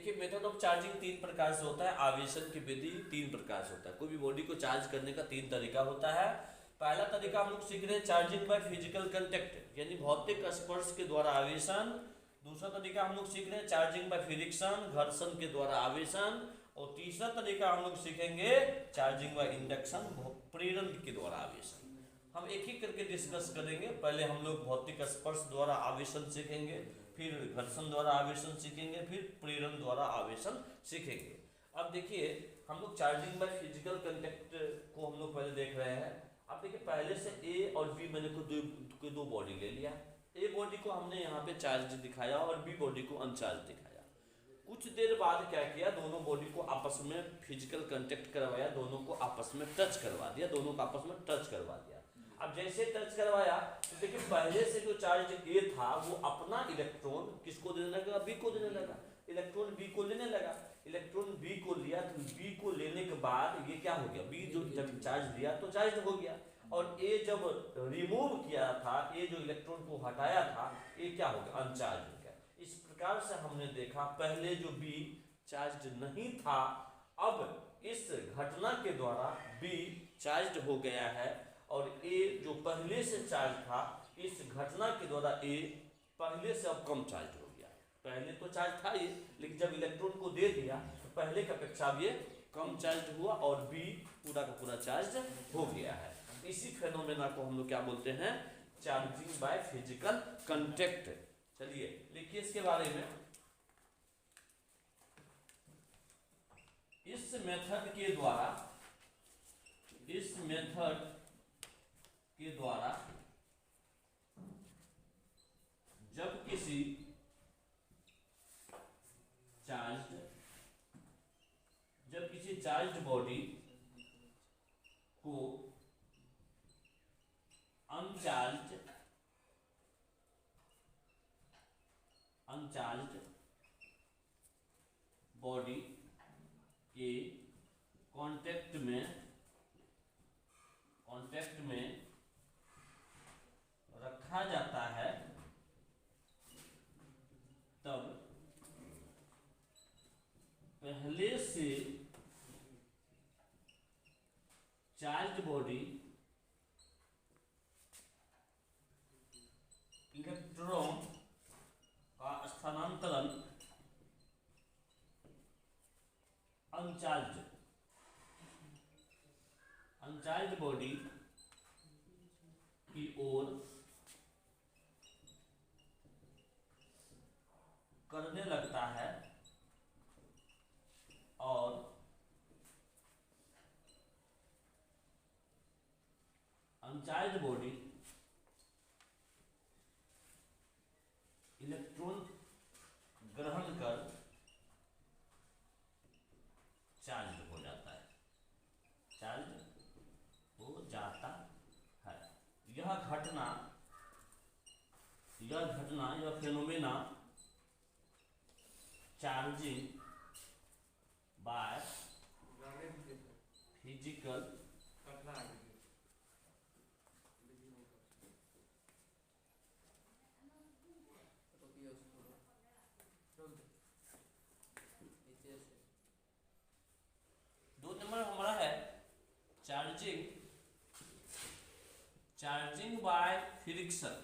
देखिए method of charging तीन प्रकार से होता है। आवेशन की विधि तीन प्रकार से होता है। कोई भी बॉडी को चार्ज करने का तीन तरीका होता है। पहला तरीका हम लोग सीख रहे हैं चार्जिंग बाय फिजिकल कांटेक्ट यानी भौतिक स्पर्श के द्वारा आवेशन। दूसरा तरीका हम लोग सीख रहे हैं चार्जिंग बाय फ्रिक्शन घर्षण के द्वारा आवेशन। और तीसरा तरीका हम लोग सीखेंगे चार्जिंग बाय इंडक्शन प्रेरण के द्वारा आवेशन। हम एक ही करके डिस्कस करेंगे। पहले हम लोग भौतिक स्पर्श द्वारा आवेशन सीखेंगे, फिर घर्षण द्वारा आवेशन सीखेंगे, फिर प्रेरण द्वारा आवेशन सीखेंगे। अब देखिए हम लोग चार्जिंग बाय फिजिकल कांटेक्ट को हम लोग पहले देख रहे हैं। अब देखिए पहले से ए और बी मैंने को दो बॉडी ले लिया। ए बॉडी को हमने यहाँ पे चार्ज दिखाया और बी बॉडी को अनचार्ज दिखाया। कुछ देर बाद क्या किया, दोनों बॉडी को आपस में फिजिकल कांटेक्ट करवाया, दोनों को आपस में टच करवा दिया, दोनों को आपस में टच करवा दिया। अब जैसे टच करवाया तो देखिए पहले से जो चार्ज ए था वो अपना इलेक्ट्रॉन किसको देने लगा, बी को देने लगा। इलेक्ट्रॉन बी को लेने लगा, इलेक्ट्रॉन बी को लिया तो बी को लेने के बाद ये क्या हो गया, बी जो जब चार्ज दिया तो चार्ज हो गया। और ए जब रिमूव किया था, ए जो इलेक्ट्रॉन को हटाया था, ये क्या हो गया, अनचार्ज हो गया। इस प्रकार से हमने देखा पहले जो बी चार्ज नहीं था, अब इस घटना के द्वारा बी चार्ज हो गया है और ए जो पहले से चार्ज था, इस घटना के द्वारा ए पहले से अब कम चार्ज हो गया। पहले तो चार्ज था ये, लेकिन जब इलेक्ट्रॉन को दे दिया तो पहले की अपेक्षा ये कम चार्ज हुआ और बी पूरा का पूरा चार्ज हो गया है। इसी फेनोमेना को हम लोग क्या बोलते हैं, चार्जिंग बाय फिजिकल कांटेक्ट। चलिए लिखिए इसके बारे में। इस मेथड के द्वारा जब किसी चार्ज्ड बॉडी को अनचार्ज्ड बॉडी के कांटेक्ट में रखा जाता है, तब पहले से चार्ज बॉडी इलेक्ट्रॉन का स्थानांतरण अनचार्ज बॉडी की ओर करने लगता है और अनचार्ज बॉडी इलेक्ट्रॉन ग्रहण कर चार्ज हो जाता है। यह फेनोमेना चार्जिंग बाय फिजिकल दो नंबर हमारा है चार्जिंग बाय फ्रिक्शन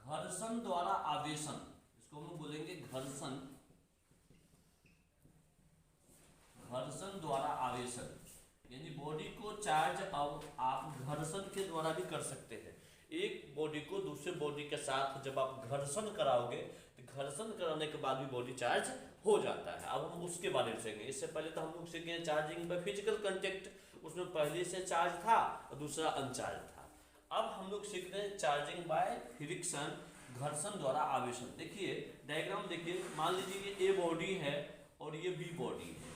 घर्षण द्वारा आवेशन। इसको हम लोग बोलेंगे घर्षण द्वारा आवेशन। यानी बॉडी को चार्ज अब आप घर्षण के द्वारा भी कर सकते हैं। एक बॉडी को दूसरे बॉडी के साथ जब आप घर्षण कराओगे तो घर्षण कराने के बाद भी बॉडी चार्ज हो जाता है। अब हम उसके बारे में सीखेंगे। इससे पहले तो हम लोग सीखे चार्जिंग बाय फिजिकल कांटेक्ट, उसमें पहले से चार्ज था और दूसरा अनचार्ज था। अब हम लोग सीख रहे हैं चार्जिंग बाय फ्रिक्शन घर्षण द्वारा आवेशन। देखिए डायग्राम देखिए, मान लीजिए ये ए बॉडी है और ये बी बॉडी है।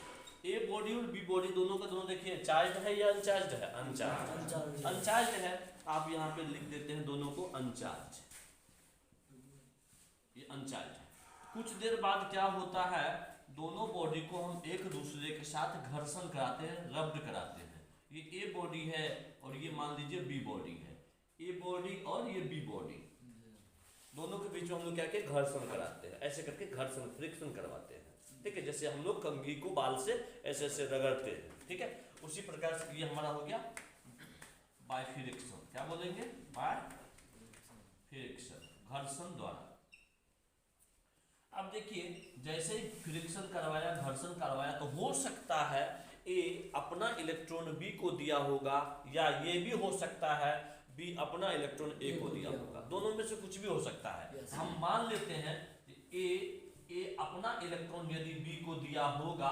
ए बॉडी और बी बॉडी दोनों का दोनों देखिए चार्ज है या अनचार्ज है, अनचार्ज है। आप यहाँ पे लिख देते हैं दोनों को अनचार्ज, ये अनचार्ज है। कुछ देर बाद क्या होता है, दोनों बॉडी को हम एक दूसरे के साथ घर्षण कराते हैं, रब्ड कराते हैं। ये ए बॉडी है और ये मान लीजिए बी बॉडी है, ए बॉडी और ये बी बॉडी। दोनों के बीच में हम लोग क्या किया, घर्षण कराते हैं, ऐसे करके घर्षण फ्रिक्शन करवाते हैं, ठीक है। जैसे हम लोग कंघी को बाल से ऐसे ऐसे रगड़ते हैं, ठीक है। उसी प्रकार से ये हमारा हो गया बाय फ्रिक्शन, क्या बोलेंगे, बाय फ्रिक्शन, घर्षण द्वारा। अब देखिए जैसे ही फ्रिक्शन करवाया, घर्षण करवाया, तो हो सकता है ए अपना इलेक्ट्रॉन बी को दिया होगा, या ये भी हो सकता है बी अपना इलेक्ट्रॉन ए को दिया होगा, दोनों में से कुछ भी हो सकता है। हम मान लेते हैं ए अपना इलेक्ट्रॉन यदि बी को दिया होगा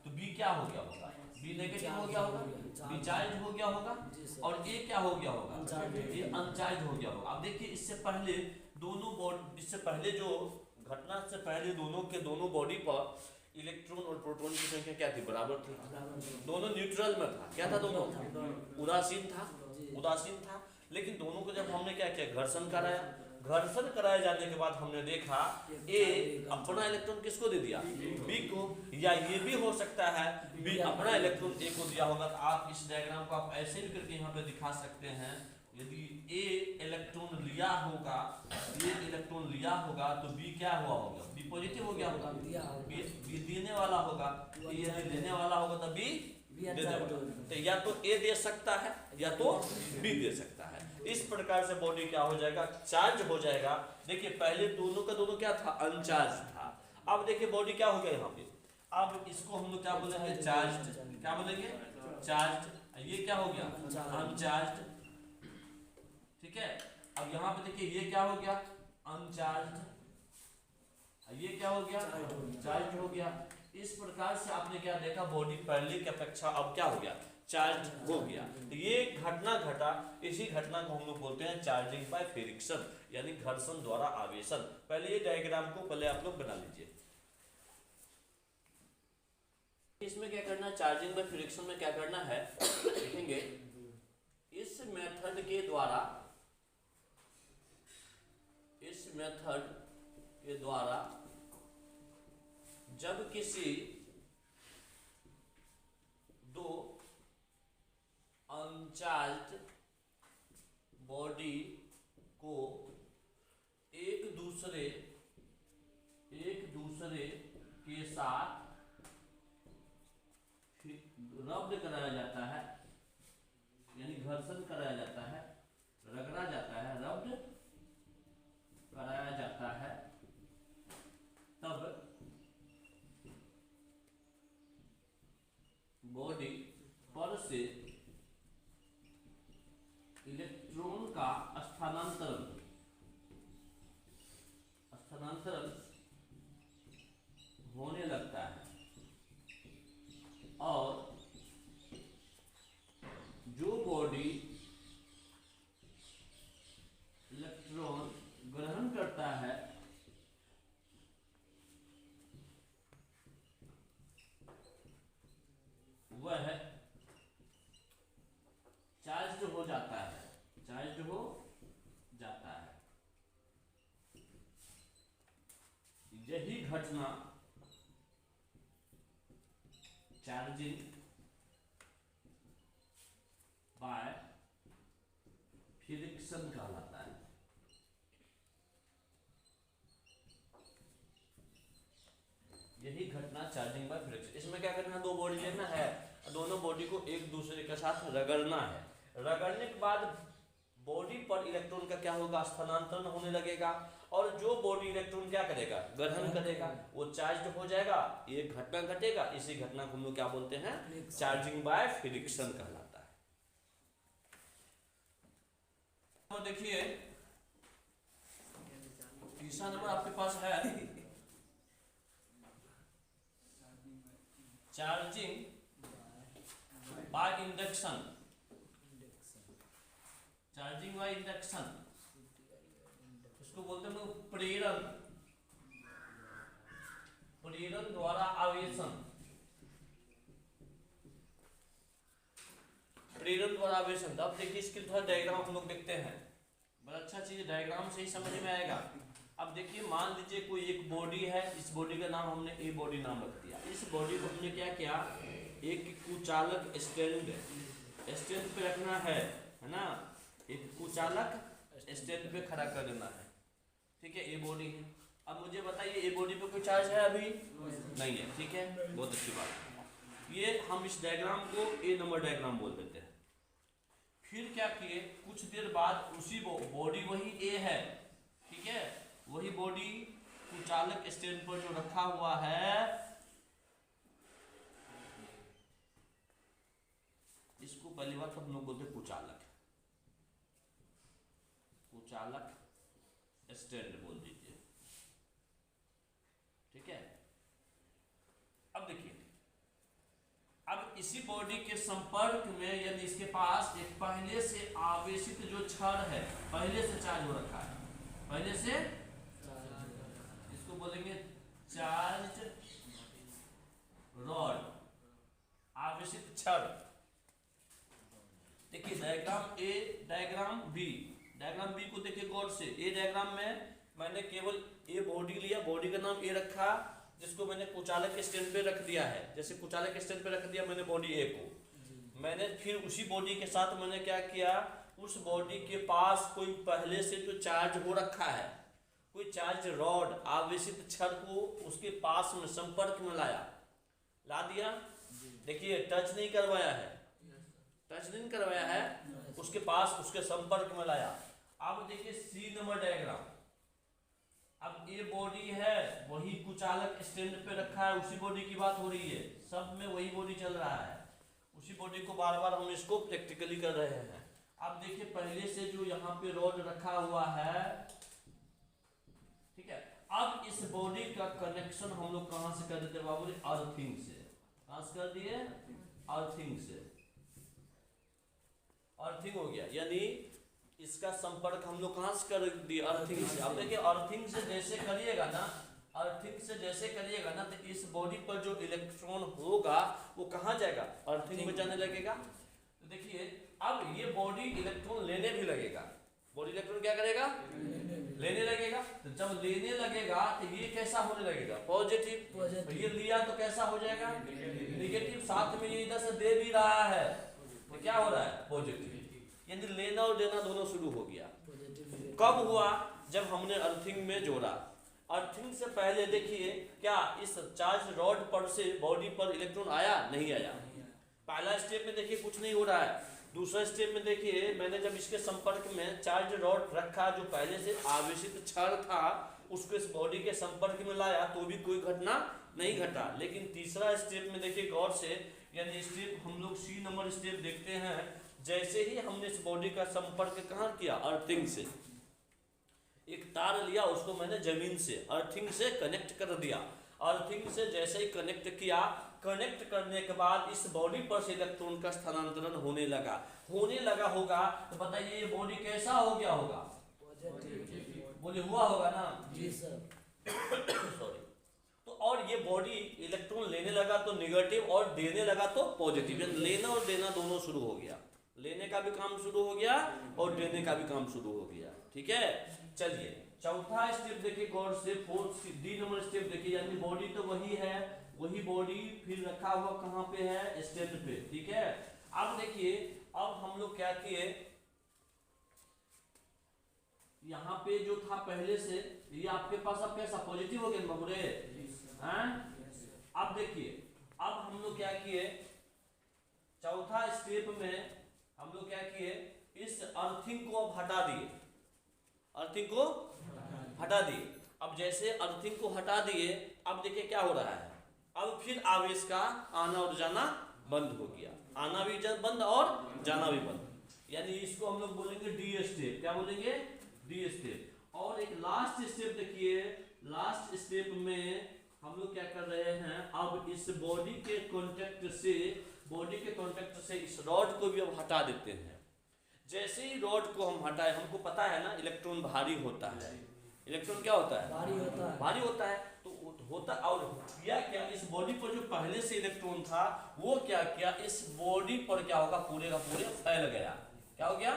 तो बी क्या हो गया होगा, बी नेगेटिव हो गया होगा, बी चार्ज हो गया होगा, और ए क्या हो गया होगा, ये अनचार्ज हो गया होगा। अब देखिए इससे पहले जो घटना से पहले दोनों के दोनों बॉडी पर इलेक्ट्रॉन और प्रोटॉन की संख्या क्या थी, बराबर थी, दोनों न्यूट्रल में था, क्या था, दोनों उदासीन था। लेकिन दोनों को जब हमने क्या किया, घर्षण कराए जाने के बाद हमने देखा ए अपना इलेक्ट्रॉन किसको दे दिया, बी को, या ये भी हो सकता है बी अपना इलेक्ट्रॉन ए को दिया होगा। तो आप इस डायग्राम को आप ऐसे भी करके यहाँ पे दिखा सकते हैं, यदि ए इलेक्ट्रॉन लिया होगा तो बी क्या हुआ होगा, बी पॉजिटिव हो गया होगा, बी देने वाला होगा, यदि लेने वाला होगा तो बी देने वाला, तो या तो ए दे सकता है या तो बी दे सकता है। इस प्रकार से बॉडी क्या हो जाएगा, चार्ज हो जाएगा। देखिए पहले दोनों का दोनों क्या था, अनचार्ज था। अब देखिए बॉडी क्या हो गया यहाँ पे, अब इसको हम लोग क्या बोलेंगे, चार्ज, क्या बोलेंगे, चार्ज। ये क्या हो गया, अनचार्ज, ठीक है। अब यहाँ पे देखिए ये क्या हो गया, अनचार्ज, ये क्या हो गया, चार्ज हो गया। इस प्रकार से आपने क्या देखा, बॉडी पहले की अपेक्षा अब क्या हो गया, चार्ज हो गया। तो ये घटना घटा, इसी घटना को हम लोग बोलते हैं चार्जिंग बाय फ्रिक्शन, यानी घर्षण द्वारा आवेशन। पहले ये डायग्राम को पहले आप लोग बना लीजिए। इसमें क्या करना है, चार्जिंग बाय फ्रिक्शन में क्या करना है देखेंगे। इस मेथड के द्वारा जब किसी दो अनचार्ज्ड बॉडी को एक दूसरे के साथ रब्ड कराया जाता है, यानी घर्षण कराया जाता है, रगड़ा जाता है, रब्ड कराया जाता है, तब बॉडी पर से इलेक्ट्रॉन का स्थानांतरण होने लगता है, और जो बॉडी इलेक्ट्रॉन ग्रहण करता है वह चार्ज हो जाता है, यही घटना चार्जिंग बाय फ्रिक्शन कहलाता है। यही घटना चार्जिंग बाय फ्रिक्शन। इसमें क्या करना है, दो बॉडी लेना है, दोनों बॉडी को एक दूसरे के साथ रगड़ना है। रगड़ने के बाद बॉडी पर इलेक्ट्रॉन का क्या होगा, स्थानांतरण होने लगेगा, और जो बॉडी इलेक्ट्रॉन क्या करेगा, ग्रहण करेगा, वो चार्ज हो जाएगा। ये घटना घटेगा, इसी घटना को हम लोग क्या बोलते हैं, चार्जिंग बाय फ्रिक्शन कहलाता है। तो देखिए तीसरा नंबर आपके पास है charging by induction. Charging by induction इसको बोलते हैं प्रेरण द्वारा आवेशन। अब देखिए इसके थोड़ा डायग्राम हम लोग देखते हैं, बड़ा अच्छा चीज डायग्राम से ही समझ में आएगा। अब देखिए मान लीजिए कोई एक बॉडी है, इस बॉडी का नाम हमने ए बॉडी नाम रख दिया। इस बॉडी को हमने क्या किया, एक कुचालक स्टैंड पे रखना है ना, एक कुचालक स्टैंड पे खड़ा कर देना है, ठीक है। ए बॉडी है। अब मुझे बताइए ए बॉडी पे कोई चार्ज है अभी? नहीं है, ठीक है, बहुत अच्छी बात है। ये हम इस डायग्राम को ए नंबर डायग्राम बोल देते हैं। फिर क्या किए, कुछ देर बाद उसी बॉडी वही ए है, ठीक है, वही बॉडी कुचालक स्टैंड पर जो रखा हुआ है, इसको पहली बात हम लोग बोलते कुचालक, कुचालक स्टैंड बोल दीजिए, ठीक है। अब देखिए, अब इसी बॉडी के संपर्क में यानी इसके पास एक पहले से आवेशित जो छड़ है, पहले से चार्ज हो रखा है, पहले से, इसको बोलेंगे चार्ज रॉड, आवेशित छड़। देखिए diagram A, diagram B, diagram B को देखिए गौर से। ए डायग्राम में मैंने केवल ए बॉडी लिया, बॉडी का नाम ए रखा, जिसको मैंने कुचालक के स्टैंड पे रख दिया है। जैसे कुचालक के स्टैंड पे रख दिया मैंने बॉडी ए को, मैंने फिर उसी बॉडी के साथ मैंने क्या किया, उस बॉडी के पास कोई पहले से जो चार्ज हो रखा है, कोई चार्ज रॉड आवेशित छड़ को उसके पास में संपर्क में लाया, ला दिया। देखिए टच नहीं करवाया है, टच नहीं करवाया है, उसके पास उसके संपर्क में लाया। अब देखिए सी नंबर डायग्राम, अब ये बॉडी है, वही कुचालक स्टैंड पे रखा है, उसी बॉडी की बात हो रही है, सब में वही बॉडी चल रहा है, उसी बॉडी को बार बार हम इसको प्रैक्टिकली कर रहे हैं। अब देखिए पहले से जो यहाँ पे रॉड रखा हुआ है, ठीक है, अब इस बॉडी का कनेक्शन हम लोग कहाँ से कर देते बाबू जी? अर्थिंग से। कहाँ से कर दिए? अर्थिंग से। अर्थिंग हो गया, यानी इसका संपर्क हम लोग कहाँ से कर दिए? अर्थिंग से। अब देखिए अर्थिंग से जैसे करिएगा ना, अर्थिंग से जैसे करिएगा ना, तो इस बॉडी पर जो इलेक्ट्रॉन होगा वो कहाँ जाएगा? अर्थिंग में जाने लगेगा। तो देखिए अब ये बॉडी इलेक्ट्रॉन लेने भी लगेगा, बॉडी इलेक्ट्रॉन क्या करेगा? लेने लगेगा। तो जब लेने लगेगा तो ये कैसा होने लगेगा? पॉजिटिव। तो ये लिया तो कैसा हो जाएगा? निगेटिव। साथ में ये इधर से दे भी रहा है, तो क्या हो रहा है? पॉजिटिव। यानी लेना और देना दोनों शुरू हो गया। कब हुआ? जब हमने अर्थिंग में जोड़ा। अर्थिंग से पहले देखिए क्या इस चार्ज रॉड पर से बॉडी पर इलेक्ट्रॉन आया? नहीं आया। पहला स्टेप में देखिए कुछ नहीं हो रहा है। दूसरा स्टेप में देखिए मैंने जब इसके संपर्क में चार्ज रॉड रखा, जो पहले से आवेशित छड़ था, उसको इस बॉडी के संपर्क में लाया तो भी कोई घटना नहीं घटा। लेकिन तीसरा स्टेप में देखिए गौर से, यानी स्टेप हम लोग सी नंबर स्टेप देखते हैं। जैसे ही हमने इस बॉडी का संपर्क कहाँ किया? अर्थिंग से। एक तार लिया, उसको मैंने जमीन से अर्थिंग से कनेक्ट कर दिया। अर्थिंग से जैसे ही कनेक्ट किया, कनेक्ट करने के बाद इस बॉडी पर से इलेक्ट्रॉन का स्थानांतरण होने लगा होगा। तो बताइए ये बॉडी कैसा हो गया होगा? बोले हुआ होगा ना? जी सर। सॉरी। तो और ये बॉडी इलेक्ट्रॉन लेने लगा तो निगेटिव, और देने लगा तो पॉजिटिव। लेना और देना दोनों शुरू हो गया। लेने का भी काम शुरू हो गया और देने का भी काम शुरू हो गया। ठीक है, चलिए चौथा स्टेप देखिए गौर से, फोर्थ डी नंबर स्टेप देखिए। यानी बॉडी तो वही है, वही बॉडी फिर रखा हुआ कहाँ पे है? स्टैंड पे। ठीक है, अब देखिए अब हम लोग क्या किए, यहाँ पे जो था पहले से, ये आपके पास अब कैसा? पॉजिटिव हो गया बबुरे हैं। अब देखिए अब हम लोग क्या किए, चौथा स्टेप में हम लोग क्या किए, इस अर्थिंग को अब हटा दिए। अर्थिंग को हटा दिए। अब जैसे अर्थिंग को हटा दिए, अब देखिए क्या हो रहा है, अब फिर आवेश का आना और जाना बंद हो गया। आना भी बंद और जाना भी बंद। यानी इसको हम लोग बोलेंगे डी स्टेप। क्या बोलेंगे? D step. और एक लास्ट स्टेप देखिए, लास्ट स्टेप में हम लोग क्या कर रहे हैं, अब इस बॉडी के कांटेक्ट से इस रॉड को भी अब हटा देते हैं। जैसे ही रॉड को हम हटाए, हमको पता है ना इलेक्ट्रॉन भारी होता है। इलेक्ट्रॉन क्या होता है? भारी होता है। तो होता, और किया क्या, इस बॉडी पर जो पहले से इलेक्ट्रॉन था वो क्या किया, इस बॉडी पर क्या होगा, पूरे का पूरे फैल गया। क्या हो गया?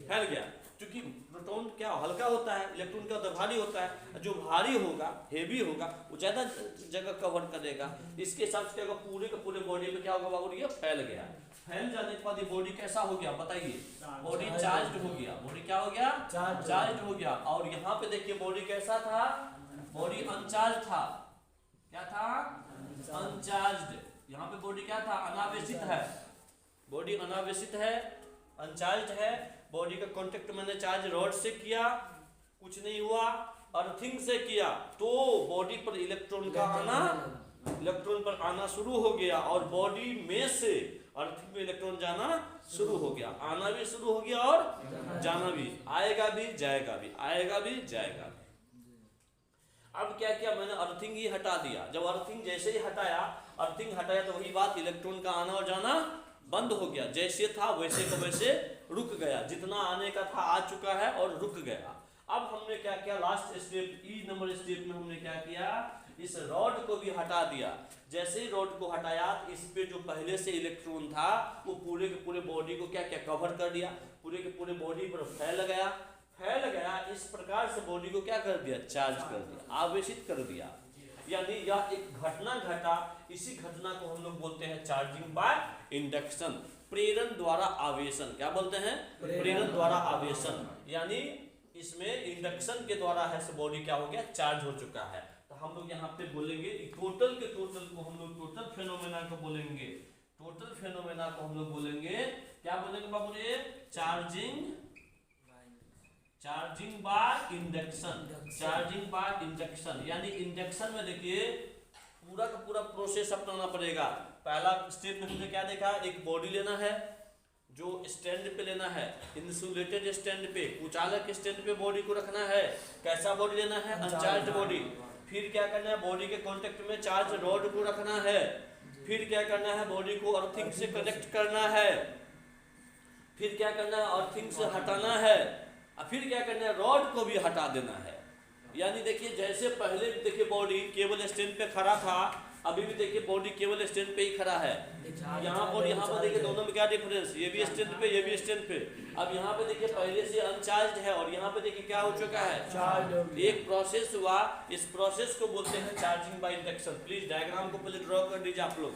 फैल गया। क्योंकि प्रोटॉन क्या हल्का होता है, इलेक्ट्रॉन क्या होता है? भारी होता है। जो भारी होगा, हेवी होगा, वो ज्यादा जगह कवर करेगा। इसके हिसाब से क्या होगा, पूरे के पूरे बॉडी में क्या होगा बाबू? ये फैल गया। फैल जाने के बाद ये बॉडी कैसा हो गया बताइए, बॉडी चार्ज हो गया, बॉडी क्या हो गया, चार्ज हो गया। और यहाँ पे देखिए बॉडी कैसा था, बॉडी अनचार्ज था, क्या था, अनचार्ज। यहाँ पे बॉडी क्या था, अनावेशित है, बॉडी अनावेशित है, अनचार्ज है। बॉडी का कांटेक्ट मैंने चार्ज रॉड से किया, कुछ नहीं हुआ, अर्थिंग से किया तो बॉडी पर इलेक्ट्रॉन का आना, इलेक्ट्रॉन पर आना शुरू हो गया और बॉडी में से अर्थिंग में इलेक्ट्रॉन जाना शुरू हो गया, आना भी शुरू हो गया और जाना भी, आएगा भी जाएगा भी, आएगा भी जाएगा भी। अब क्या किया मैंने, अर्थिंग ही हटा दिया। जब अर्थिंग जैसे ही हटाया, अर्थिंग हटाया तो वही बात, इलेक्ट्रॉन का आना और जाना बंद हो गया, जैसे था वैसे को वैसे रुक गया, जितना आने का था आ चुका है और रुक गया। अब हमने क्या किया, लास्ट स्टेप ई नंबर स्टेप में हमने क्या किया, इस रॉड को भी हटा दिया। जैसे ही रॉड को हटाया इस पे जो पहले से इलेक्ट्रॉन था वो पूरे के पूरे बॉडी को क्या क्या कवर कर दिया, पूरे के पूरे बॉडी पर फैल गया, फैल गया। इस प्रकार से बॉडी को क्या कर दिया, चार्ज कर दिया, आवेशित कर दिया। यानी यह एक घटना घटा, इसी घटना को हम लोग बोलते हैं चार्जिंग बाय इंडक्शन, प्रेरण द्वारा आवेशन। क्या बोलते हैं, प्रेरण द्वारा आवेशन। यानी इसमें इंडक्शन के द्वारा है बॉडी क्या हो गया, चार्ज हो चुका है। तो हम लोग यहाँ पे बोलेंगे टोटल के टोटल को हम लोग टोटल फेनोमेना को बोलेंगे, टोटल फेनोमेना को हम लोग बोलेंगे, क्या बोलेंगे बाबू रे, charging by induction, charging by induction. यानी इंडक्शन में देखिए पूरा का पूरा प्रोसेस अपनाना पड़ेगा। पहला स्टेप में हमने क्या देखा, एक बॉडी लेना है जो स्टैंड पे लेना है, इंसुलेटेड स्टैंड पे, कुचालक स्टैंड पे बॉडी को रखना है। कैसा बॉडी लेना है, अनचार्ज बॉडी। फिर क्या करना है, बॉडी के कांटेक्ट में चार्ज रॉड को रखना है। फिर क्या करना है, बॉडी को अर्थिंग से कनेक्ट करना है। फिर क्या करना है, अर्थिंग से हटाना है। फिर क्या करना है, रॉड को भी हटा देना है। यानी देखिए जैसे पहले देखिए बॉडी केवल स्टैंड पे खड़ा था, अभी भी देखिए बॉडी केवल स्टैंड पे ही खड़ा है। यहाँ पर यहाँ पर देखिए दोनों में क्या डिफरेंस, ये भी स्टैंड पे ये भी स्टैंड पे। अब यहाँ पे देखिए पहले से अनचार्ज है और यहाँ पे देखिए क्या हो चुका है, चार्ज। एक प्रोसेस हुआ, इस प्रोसेस को बोलते हैं charging by induction. Please diagram को पहले ड्रॉ कर दीजिए आप लोग।